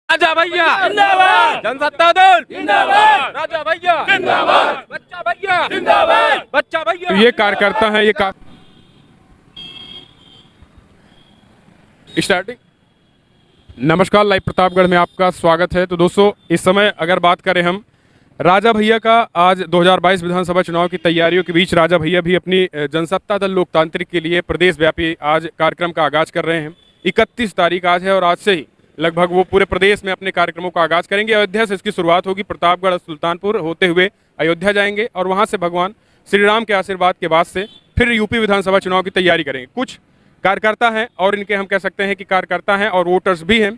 राजा भैया जिंदाबाद, जनसत्ता दल जिंदाबाद, राजा भैया जिंदाबाद, बच्चा भैया जिंदाबाद, बच्चा भैया। तो ये कार्यकर्ता हैं, ये स्टार्टिंग। नमस्कार, लाइव प्रतापगढ़ में आपका स्वागत है। तो दोस्तों, इस समय अगर बात करें हम राजा भैया का, आज 2022 विधानसभा चुनाव की तैयारियों के बीच राजा भैया भी अपनी जनसत्ता दल लोकतांत्रिक के लिए प्रदेश व्यापी आज कार्यक्रम का आगाज कर रहे हैं। 31 तारीख आज है और आज से ही लगभग वो पूरे प्रदेश में अपने कार्यक्रमों का आगाज करेंगे। अयोध्या से इसकी शुरुआत होगी, प्रतापगढ़ और सुल्तानपुर होते हुए अयोध्या जाएंगे और वहाँ से भगवान श्री राम के आशीर्वाद के बाद से फिर यूपी विधानसभा चुनाव की तैयारी करेंगे। कुछ कार्यकर्ता हैं और इनके हम कह सकते हैं कि कार्यकर्ता हैं और वोटर्स भी हैं,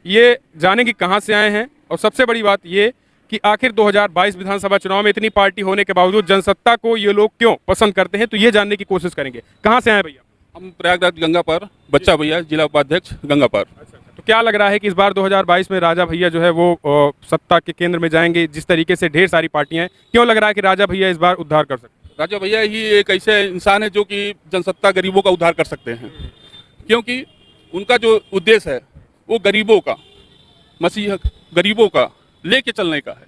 ये जाने कि कहाँ से आए हैं। और सबसे बड़ी बात ये कि आखिर 2022 विधानसभा चुनाव में इतनी पार्टी होने के बावजूद जनसत्ता को ये लोग क्यों पसंद करते हैं, तो ये जानने की कोशिश करेंगे। कहाँ से आए भैया? हम प्रयागराज गंगा पर, बच्चा भैया जिला उपाध्यक्ष गंगा पर। तो क्या लग रहा है कि इस बार 2022 में राजा भैया जो है वो सत्ता के केंद्र में जाएंगे? जिस तरीके से ढेर सारी पार्टियां हैं, क्यों लग रहा है कि राजा भैया इस बार उद्धार कर सकते हैं? राजा भैया ही एक ऐसे इंसान है जो कि जनसत्ता गरीबों का उद्धार कर सकते हैं, क्योंकि उनका जो उद्देश्य है वो गरीबों का, मसीह गरीबों का लेके चलने का है।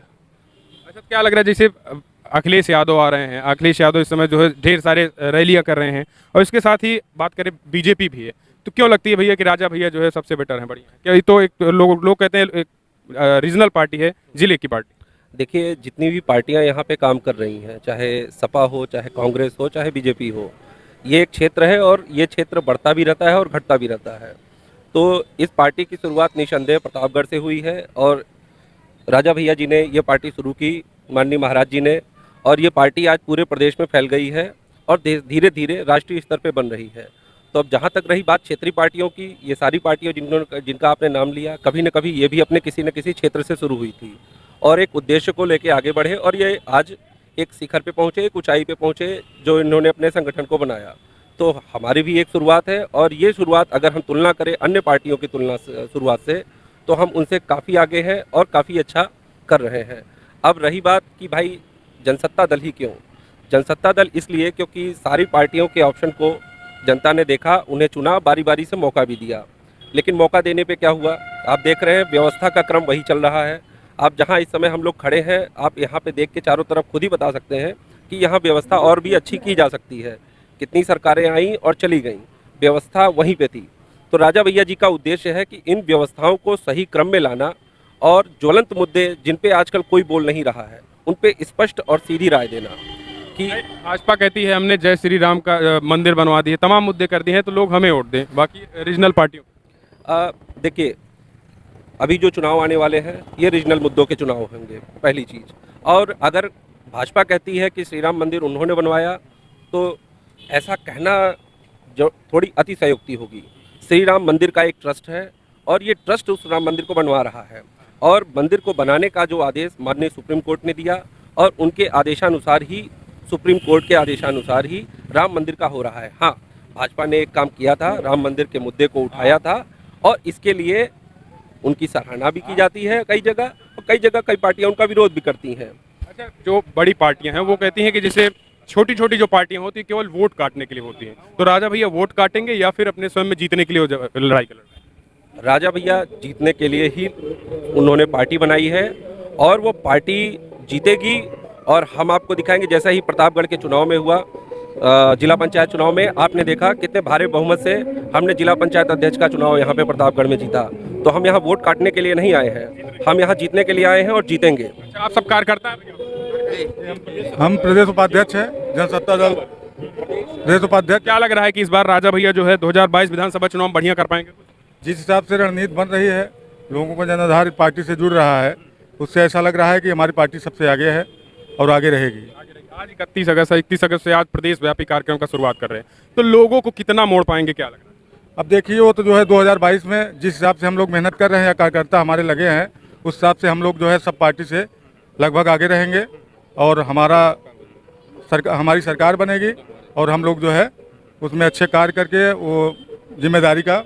अच्छा, क्या लग रहा है, जैसे अखिलेश यादव आ रहे हैं, अखिलेश यादव इस समय जो है ढेर सारे रैलियां कर रहे हैं और इसके साथ ही बात करें बीजेपी भी है, तो क्यों लगती है भैया कि राजा भैया जो है सबसे बेटर है, बढ़िया है? क्या ये तो एक लोग कहते हैं एक रीजनल पार्टी है, जिले की पार्टी। देखिए, जितनी भी पार्टियां यहाँ पे काम कर रही हैं, चाहे सपा हो, चाहे कांग्रेस हो, चाहे बीजेपी हो, ये एक क्षेत्र है और ये क्षेत्र बढ़ता भी रहता है और घटता भी रहता है। तो इस पार्टी की शुरुआत निसंदेह प्रतापगढ़ से हुई है और राजा भैया जी ने ये पार्टी शुरू की, माननीय महाराज जी ने, और ये पार्टी आज पूरे प्रदेश में फैल गई है और धीरे धीरे राष्ट्रीय स्तर पे बन रही है। तो अब जहाँ तक रही बात क्षेत्रीय पार्टियों की, ये सारी पार्टियाँ जिनका आपने नाम लिया, कभी न कभी ये भी अपने किसी न किसी क्षेत्र से शुरू हुई थी और एक उद्देश्य को लेके आगे बढ़े और ये आज एक शिखर पे पहुँचे, एक ऊंचाई पे पहुँचे जो इन्होंने अपने संगठन को बनाया। तो हमारी भी एक शुरुआत है और ये शुरुआत अगर हम तुलना करें अन्य पार्टियों की शुरुआत से, तो हम उनसे काफ़ी आगे हैं और काफ़ी अच्छा कर रहे हैं। अब रही बात कि भाई जनसत्ता दल ही क्यों? जनसत्ता दल इसलिए क्योंकि सारी पार्टियों के ऑप्शन को जनता ने देखा, उन्हें चुना, बारी बारी से मौका भी दिया। लेकिन मौका देने पे क्या हुआ, आप देख रहे हैं व्यवस्था का क्रम वही चल रहा है। आप जहां इस समय हम लोग खड़े हैं, आप यहां पे देख के चारों तरफ खुद ही बता सकते हैं कि यहां व्यवस्था और भी अच्छी की जा सकती है। कितनी सरकारें आईं और चली गईं, व्यवस्था वहीं पे थी। तो राजा भैया जी का उद्देश्य है कि इन व्यवस्थाओं को सही क्रम में लाना और ज्वलंत मुद्दे जिन पे आजकल कोई बोल नहीं रहा है, उन पे स्पष्ट और सीधी राय देना। कि भाजपा कहती है हमने जय श्री राम का मंदिर बनवा दिए, तमाम मुद्दे कर दिए हैं, तो लोग हमें वोट दें, बाकी रीजनल पार्टियों। देखिए, अभी जो चुनाव आने वाले हैं ये रीजनल मुद्दों के चुनाव होंगे, पहली चीज़। और अगर भाजपा कहती है कि श्री राम मंदिर उन्होंने बनवाया, तो ऐसा कहना जो थोड़ी अतिशयोक्ति होगी। श्री राम मंदिर का एक ट्रस्ट है और ये ट्रस्ट उस राम मंदिर को बनवा रहा है और मंदिर को बनाने का जो आदेश माननीय सुप्रीम कोर्ट ने दिया और उनके आदेशानुसार ही, सुप्रीम कोर्ट के आदेशानुसार ही राम मंदिर का हो रहा है। हाँ, भाजपा ने एक काम किया था, राम मंदिर के मुद्दे को उठाया था और इसके लिए उनकी सराहना भी की जाती है कई जगह, और कई जगह कई पार्टियां उनका विरोध भी करती हैं। अच्छा, जो बड़ी पार्टियां हैं वो कहती हैं कि जैसे छोटी छोटी जो पार्टियां होती हैं केवल वोट काटने के लिए होती हैं, तो राजा भैया वोट काटेंगे या फिर अपने स्वयं में जीतने के लिए लड़ाई कर रहे हैं? राजा भैया जीतने के लिए ही उन्होंने पार्टी बनाई है और वो पार्टी जीतेगी। और हम आपको दिखाएंगे, जैसा ही प्रतापगढ़ के चुनाव में हुआ, जिला पंचायत चुनाव में आपने देखा कितने भारी बहुमत से हमने जिला पंचायत अध्यक्ष का चुनाव यहाँ पे प्रतापगढ़ में जीता। तो हम यहाँ वोट काटने के लिए नहीं आए हैं, हम यहाँ जीतने के लिए आए हैं और जीतेंगे। अच्छा, आप सब कार्यकर्ता हैं? हम प्रदेश उपाध्यक्ष हैं, जनसत्ता दल प्रदेश उपाध्यक्ष। क्या लग रहा है कि इस बार राजा भैया जो है 2022 विधानसभा चुनाव बढ़िया कर पाएंगे? जिस हिसाब से रणनीति बन रही है, लोगों को जनाधार पार्टी से जुड़ रहा है, उससे ऐसा लग रहा है कि हमारी पार्टी सबसे आगे है और आगे रहेगी। आज 31 अगस्त से आज प्रदेश व्यापी कार्यक्रम का शुरुआत कर रहे हैं, तो लोगों को कितना मोड़ पाएंगे, क्या लग रहा है? अब देखिए, वो तो जो है 2022 में जिस हिसाब से हम लोग मेहनत कर रहे हैं या कार्यकर्ता हमारे लगे हैं, उस हिसाब से हम लोग जो है सब पार्टी से लगभग आगे रहेंगे और हमारी सरकार बनेगी और हम लोग जो है उसमें अच्छे कार्य करके वो जिम्मेदारी का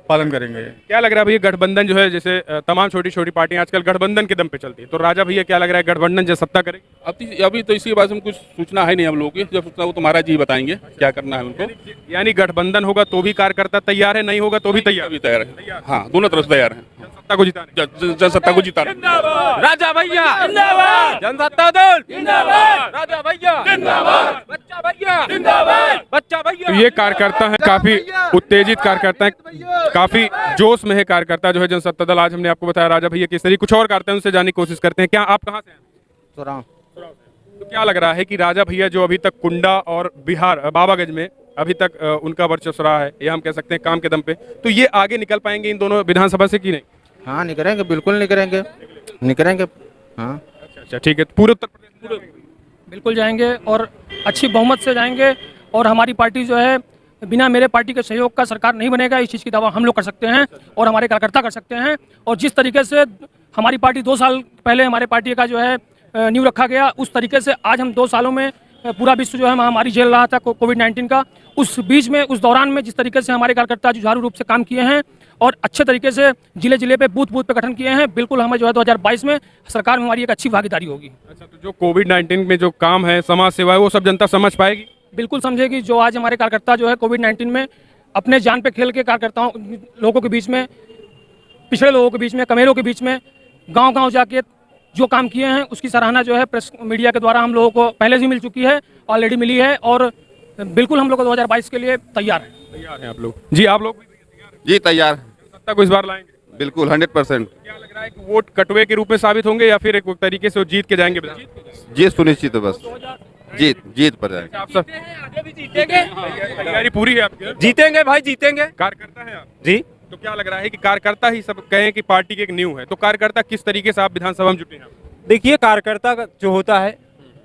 पालन करेंगे। क्या लग रहा है भैया, गठबंधन जो है, जैसे तमाम छोटी छोटी पार्टियां आजकल गठबंधन के दम पे चलती है, तो राजा भैया क्या लग रहा है, गठबंधन जो सत्ता करेगी? अभी तो इसी बात में कुछ सूचना है नहीं हम लोगों की, जब सूचना हो तो महाराज जी बताएंगे क्या करना है उनको। यानी गठबंधन होगा तो भी कार्यकर्ता तैयार है, नहीं होगा तो भी तैयार अभी तैयार है, हाँ दोनों तरफ से तैयार है सत्ता को जिताने। जनसत्ता को जिताने। राजा भैया जिंदाबाद, जनसत्ता दल जिंदाबाद, राजा भैया जिंदाबाद, बच्चा भैया जिंदाबाद, बच्चा भैया। तो ये कार्यकर्ता है, काफी उत्तेजित कार्यकर्ता है, काफी जोश में है कार्यकर्ता जो है जनसत्ता दल। आज हमने आपको बताया राजा भैया किस तरीके, कुछ और करते हैं उनसे जानने की कोशिश करते हैं। क्या आप कहाँ से हैं? तो क्या लग रहा है कि राजा भैया जो अभी तक कुंडा और बिहार बाबागंज में अभी तक उनका वर्चस्व रहा है, या हम कह सकते हैं काम के दम पे, तो ये आगे निकल पाएंगे इन दोनों विधानसभा से कि नहीं? हाँ निकलेंगे, बिल्कुल निकलेंगे, निकलेंगे। हाँ अच्छा ठीक है, पूरे उत्तर प्रदेश बिल्कुल जाएंगे और अच्छी बहुमत से जाएंगे। और हमारी पार्टी जो है बिना मेरे पार्टी के सहयोग का सरकार नहीं बनेगा, इस चीज़ की दावा हम लोग कर सकते हैं और हमारे कार्यकर्ता कर सकते हैं। और जिस तरीके से हमारी पार्टी 2 साल पहले हमारे पार्टी का जो है नींव रखा गया, उस तरीके से आज हम 2 सालों में पूरा विश्व जो है महामारी झेल रहा था कोविड-19 का, उस बीच में उस दौरान में जिस तरीके से हमारे कार्यकर्ता जुझारू रूप से काम किए हैं और अच्छे तरीके से जिले जिले पे बूथ बूथ पे गठन किए हैं, बिल्कुल हमें जो है 2022 में सरकार में हमारी एक अच्छी भागीदारी होगी। अच्छा, तो जो कोविड-19 में जो काम है, समाज सेवा है, वो सब जनता समझ पाएगी? बिल्कुल समझेगी। जो आज हमारे कार्यकर्ता जो है कोविड-19 में अपने जान पे खेल के कार्यकर्ताओं लोगों के बीच में, पिछड़े लोगों के बीच में, कमेरों के बीच में गांव-गांव जाके जो काम किए हैं, उसकी सराहना जो है प्रेस मीडिया के द्वारा हम लोगों को पहले से मिल चुकी है, ऑलरेडी मिली है और बिल्कुल हम लोग 2022 के लिए तैयार हैं। तैयार हैं आप लोग? जी आप लोग भी तैयार हैं? जी तैयार। सत्ता को इस बार लाएंगे? बिल्कुल 100%। क्या लग रहा है कि वोट कटवे के रूप में साबित होंगे या फिर एक तरीके से वो जीत के जाएंगे? जीत सुनिश्चित है, बस जीत पर जाएंगे। आप सब आगे भी जीतेंगे, तैयारी पूरी है आपकी? जीतेंगे भाई, जीतेंगे। कार्यकर्ता है आप जी तो क्या लग रहा है कि कार्यकर्ता ही सब कहें कि पार्टी की एक नींव है, तो कार्यकर्ता किस तरीके से आप विधानसभा में जुटे हैं? देखिए, कार्यकर्ता जो होता है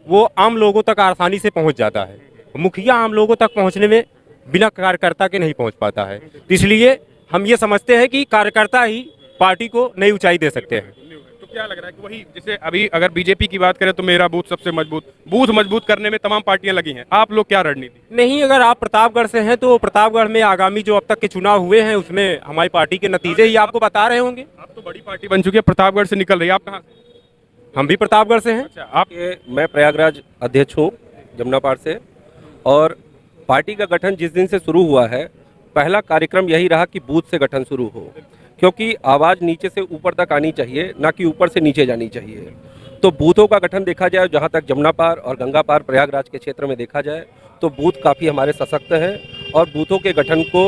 वो आम लोगों तक आसानी से पहुंच जाता है, मुखिया आम लोगों तक पहुंचने में बिना कार्यकर्ता के नहीं पहुंच पाता है। तो इसलिए हम ये समझते हैं कि कार्यकर्ता ही पार्टी को नई ऊंचाई दे सकते हैं। तो क्या लग रहा है कि वही, जैसे अभी अगर बीजेपी की बात करें तो मेरा बूथ सबसे मजबूत, बूथ मजबूत करने में तमाम पार्टियां लगी हैं, आप लोग क्या रणनीति? नहीं, अगर आप प्रतापगढ़ से हैं तो प्रतापगढ़ में आगामी जो अब तक के चुनाव हुए हैं उसमें हमारी पार्टी के नतीजे ही आपको बता रहे होंगे। आप तो बड़ी पार्टी बन चुकी है, प्रतापगढ़ से निकल रही है, आप कहाँ से? हम भी प्रतापगढ़ से हैं। अच्छा, आप? मैं प्रयागराज अध्यक्ष हूँ जमुनापाड़ से, और पार्टी का गठन जिस दिन से शुरू हुआ है, पहला कार्यक्रम यही रहा कि बूथ से गठन शुरू हो, क्योंकि आवाज़ नीचे से ऊपर तक आनी चाहिए, ना कि ऊपर से नीचे जानी चाहिए। तो बूथों का गठन देखा जाए, जहाँ तक जमुनापार और गंगापार प्रयागराज के क्षेत्र में देखा जाए तो बूथ काफ़ी हमारे सशक्त हैं और बूथों के गठन को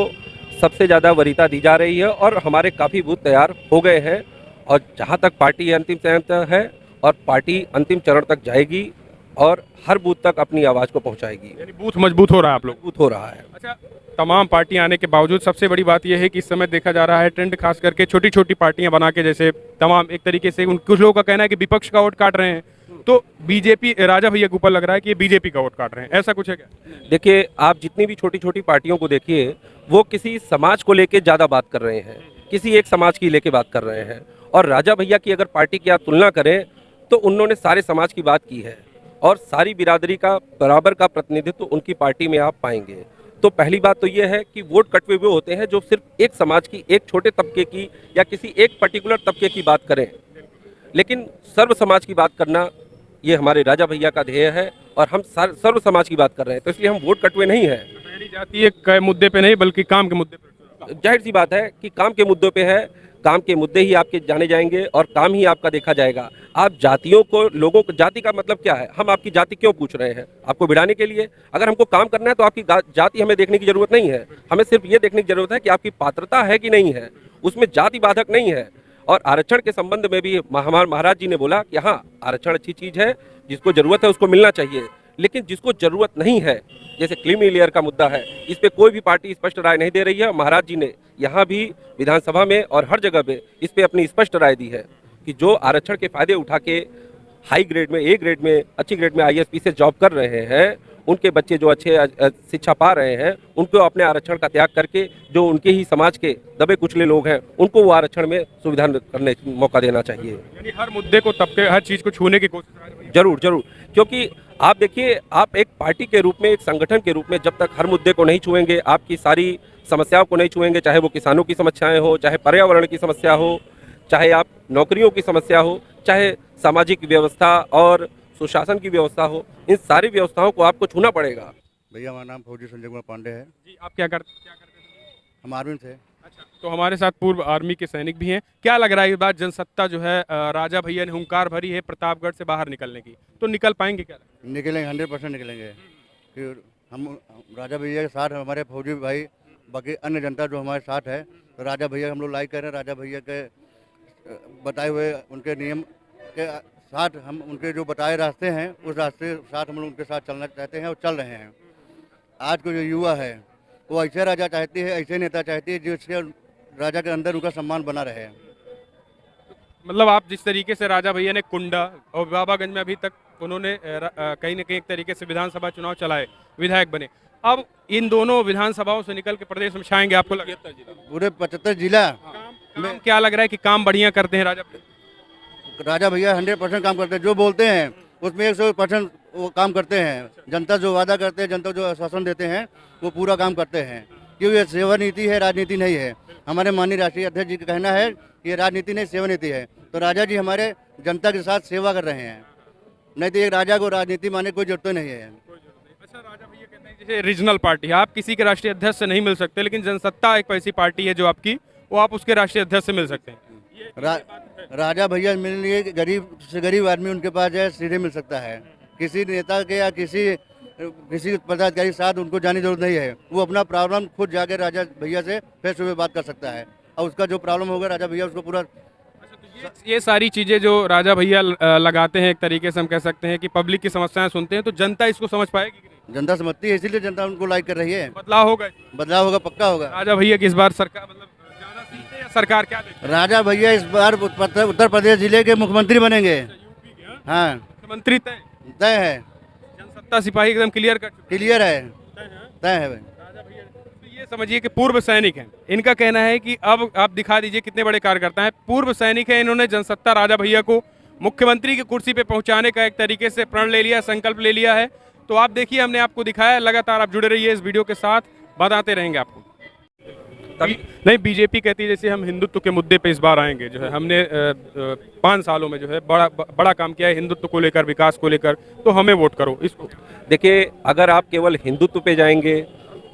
सबसे ज़्यादा वरीयता दी जा रही है और हमारे काफ़ी बूथ तैयार हो गए हैं। और जहाँ तक पार्टी अंतिम चरण तक है और पार्टी अंतिम चरण तक जाएगी और हर बूथ तक अपनी आवाज़ को पहुँचाएगी। यानी बूथ मजबूत हो रहा है आप लोग? बूथ हो रहा है। अच्छा, तमाम पार्टियां आने के बावजूद सबसे बड़ी बात यह है कि इस समय देखा जा रहा है ट्रेंड खास करके छोटी छोटी पार्टियां बना के, जैसे तमाम एक तरीके से कुछ लोगों का कहना है कि विपक्ष का वोट काट रहे हैं, तो बीजेपी राजा भैया के ऊपर लग रहा है कि ये बीजेपी का वोट काट रहे हैं, ऐसा कुछ है क्या? देखिए, आप जितनी भी छोटी छोटी पार्टियों को देखिए, वो किसी समाज को लेके ज़्यादा बात कर रहे हैं, किसी एक समाज की लेके बात कर रहे हैं। और राजा भैया की अगर पार्टी की आप तुलना करें तो उन्होंने सारे समाज की बात की है और सारी बिरादरी का बराबर का प्रतिनिधित्व उनकी पार्टी में आप पाएंगे। तो पहली बात तो ये है कि वोट कटवे हुए होते हैं जो सिर्फ एक समाज की, एक छोटे तबके की या किसी एक पर्टिकुलर तबके की बात करें, लेकिन सर्व समाज की बात करना ये हमारे राजा भैया का ध्येय है और हम सर्व समाज की बात कर रहे हैं, तो इसलिए हम वोट कटवे नहीं है। पहली जाति एक मुद्दे पे नहीं बल्कि काम के मुद्दे पे। जाहिर सी बात है कि काम के मुद्दों पे है, काम के मुद्दे ही आपके जाने जाएंगे और काम ही आपका देखा जाएगा। आप जातियों को, लोगों को, जाति का मतलब क्या है? हम आपकी जाति क्यों पूछ रहे हैं? आपको भिड़ाने के लिए? अगर हमको काम करना है तो आपकी जाति हमें देखने की जरूरत नहीं है, हमें सिर्फ ये देखने की जरूरत है कि आपकी पात्रता है कि नहीं है, उसमें जाति बाधक नहीं है। और आरक्षण के संबंध में भी हमारे महाराज जी ने बोला कि हाँ, आरक्षण अच्छी चीज़ है, जिसको जरूरत है उसको मिलना चाहिए, लेकिन जिसको जरूरत नहीं है, जैसे क्रीमी लेयर का मुद्दा है, इस पे कोई भी पार्टी स्पष्ट राय नहीं दे रही है। महाराज जी ने यहाँ भी विधानसभा में और हर जगह पे इस पे अपनी स्पष्ट राय दी है कि जो आरक्षण के फायदे उठा के हाई ग्रेड में, ए ग्रेड में, अच्छी ग्रेड में ISP से जॉब कर रहे हैं, उनके बच्चे जो अच्छे शिक्षा पा रहे हैं, उनको अपने आरक्षण का त्याग करके जो उनके ही समाज के दबे कुचले लोग हैं, उनको वो आरक्षण में सुविधा करने मौका देना चाहिए। यानी हर मुद्दे को, तबके, हर चीज़ को छूने की कोशिश। जरूर जरूर, क्योंकि आप देखिए, आप एक पार्टी के रूप में, एक संगठन के रूप में जब तक हर मुद्दे को नहीं छुएंगे, आपकी सारी समस्याओं को नहीं छुएंगे, चाहे वो किसानों की समस्याएं हो, चाहे पर्यावरण की समस्या हो, चाहे आप नौकरियों की समस्या हो, चाहे सामाजिक व्यवस्था और सुशासन की व्यवस्था हो, इन सारी व्यवस्थाओं को आपको छूना पड़ेगा। भैया हमारा नाम फौजी संजय कुमार पांडे है। जी, आप क्या करते हैं? हम आर्मी से। अच्छा, तो हमारे साथ पूर्व आर्मी के सैनिक भी हैं। क्या लग रहा है इस बार जनसत्ता जो है राजा भैया ने हुंकार भरी है प्रतापगढ़ से बाहर निकलने की, तो निकल पाएंगे क्या? निकलेंगे, 100% निकलेंगे। फिर हम राजा भैया के साथ हमारे फौजी भाई, बाकी अन्य जनता जो हमारे साथ है, तो राजा भैया हम लोग लाइक कर रहे हैं। राजा भैया के बताए हुए उनके नियम के साथ हम उनके जो बताए रास्ते हैं उस रास्ते के साथ हम लोग उनके साथ चलना चाहते हैं और चल रहे हैं। आज को जो युवा है वो ऐसे राजा चाहती है, ऐसे नेता चाहती है जिसके राजा के अंदर उनका सम्मान बना रहे। मतलब आप जिस तरीके से राजा भैया ने कुंडा और बाबागंज में अभी तक उन्होंने कहीं न कहीं एक तरीके से विधानसभा चुनाव चलाए, विधायक बने, अब इन दोनों विधानसभाओं से निकल के प्रदेश में छाएंगे, आपको लगता है? पूरे 75 जिला काम क्या लग रहा है कि काम बढ़िया करते हैं राजा भैया 100% काम करते हैं। जो बोलते हैं उसमें 100% वो काम करते हैं। जनता जो वादा करते हैं, जनता जो आश्वासन देते हैं वो पूरा काम करते हैं, क्योंकि ये सेवा नीति है, राजनीति नहीं है। हमारे माननीय राष्ट्रीय अध्यक्ष जी का कहना है कि ये राजनीति नहीं, सेवा नीति है। तो राजा जी हमारे जनता के साथ सेवा कर रहे हैं, नहीं तो एक राजा को राजनीति माने कोई जरूरत नहीं है। अच्छा, राजा भैया कहते हैं जैसे रीजनल पार्टी है, आप किसी के राष्ट्रीय अध्यक्ष से नहीं मिल सकते, लेकिन जनसत्ता एक ऐसी पार्टी है जो आपकी, वो आप उसके राष्ट्रीय अध्यक्ष से मिल सकते हैं। राजा भैया मिलने लिए गरीब से गरीब आदमी उनके पास जाए सीधे मिल सकता है। किसी नेता के या किसी पदाधिकारी के साथ उनको जाने की जरूरत नहीं है। वो अपना प्रॉब्लम खुद जाके राजा भैया से फेस टू फेस बात कर सकता है और उसका जो प्रॉब्लम होगा राजा भैया उसको पूरा। ये सारी चीजें जो राजा भैया लगाते हैं, एक तरीके से हम कह सकते हैं कि पब्लिक की समस्याएं सुनते हैं, तो जनता इसको समझ पाएगी कि नहीं? जनता समझती है, इसीलिए जनता उनको लाइक कर रही है। बदलाव होगा? बदलाव होगा, पक्का होगा। राजा भैया की इस बार सरकार मतलब ज्यादा सीट है या सरकार क्या देगी? राजा भैया इस बार उत्तर प्रदेश जिले के मुख्यमंत्री बनेंगे। हाँ, मुख्यमंत्री तय है। जनसत्ता सिपाही एकदम क्लियर है। तय है भाई। तो ये समझिए कि पूर्व सैनिक हैं, इनका कहना है कि अब आप दिखा दीजिए कितने बड़े कार्यकर्ता हैं। पूर्व सैनिक हैं, इन्होंने जनसत्ता राजा भैया को मुख्यमंत्री की कुर्सी पे पहुंचाने का एक तरीके से प्रण ले लिया, संकल्प ले लिया है। तो आप देखिए, हमने आपको दिखाया, लगातार आप जुड़े रहिए इस वीडियो के साथ, बताते रहेंगे आपको। नहीं, बीजेपी कहती है जैसे हम हिंदुत्व के मुद्दे पे इस बार आएंगे, जो है हमने 5 सालों में जो है बड़ा काम किया है हिंदुत्व को लेकर, विकास को लेकर, तो हमें वोट करो। इसको देखिए, अगर आप केवल हिंदुत्व पे जाएंगे,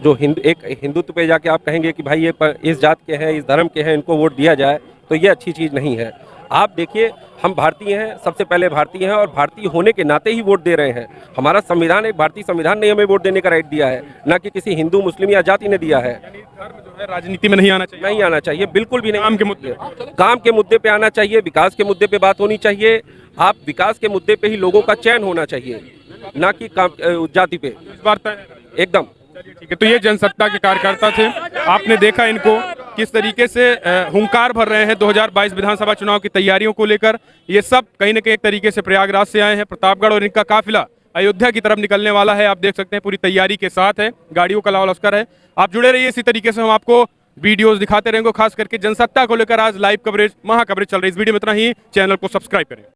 जो एक हिंदुत्व पे जाके आप कहेंगे कि भाई ये इस जात के हैं, इस धर्म के हैं, इनको वोट दिया जाए, तो ये अच्छी चीज़ नहीं है। आप देखिए, हम भारतीय हैं, सबसे पहले भारतीय हैं और भारतीय होने के नाते ही वोट दे रहे हैं। हमारा संविधान, एक भारतीय संविधान ने हमें वोट देने का राइट दिया है, ना कि किसी हिंदू, मुस्लिम या जाति ने दिया है। धर्म जो है राजनीति में नहीं आना चाहिए। नहीं आना चाहिए, बिल्कुल भी नहीं। काम के मुद्दे पे आना चाहिए, विकास के मुद्दे पे बात होनी चाहिए। आप विकास के मुद्दे पे ही लोगों का चयन होना चाहिए, ना कि जाति पे। इस बार एकदम ठीक है। तो ये जनसत्ता के कार्यकर्ता थे, आपने देखा इनको किस तरीके से हुंकार भर रहे हैं 2022 विधानसभा चुनाव की तैयारियों को लेकर। ये सब कहीं न कहीं एक तरीके से प्रयागराज से आए हैं, प्रतापगढ़, और इनका काफिला अयोध्या की तरफ निकलने वाला है। आप देख सकते हैं पूरी तैयारी के साथ है, गाड़ियों का लावा लश्कर है। आप जुड़े रहिए, इसी तरीके से हम आपको वीडियोस दिखाते रहेंगे, खास करके जनसत्ता को लेकर आज लाइव कवरेज, महा कवरेज चल रही है। इस वीडियो में इतना ही, चैनल को सब्सक्राइब करें।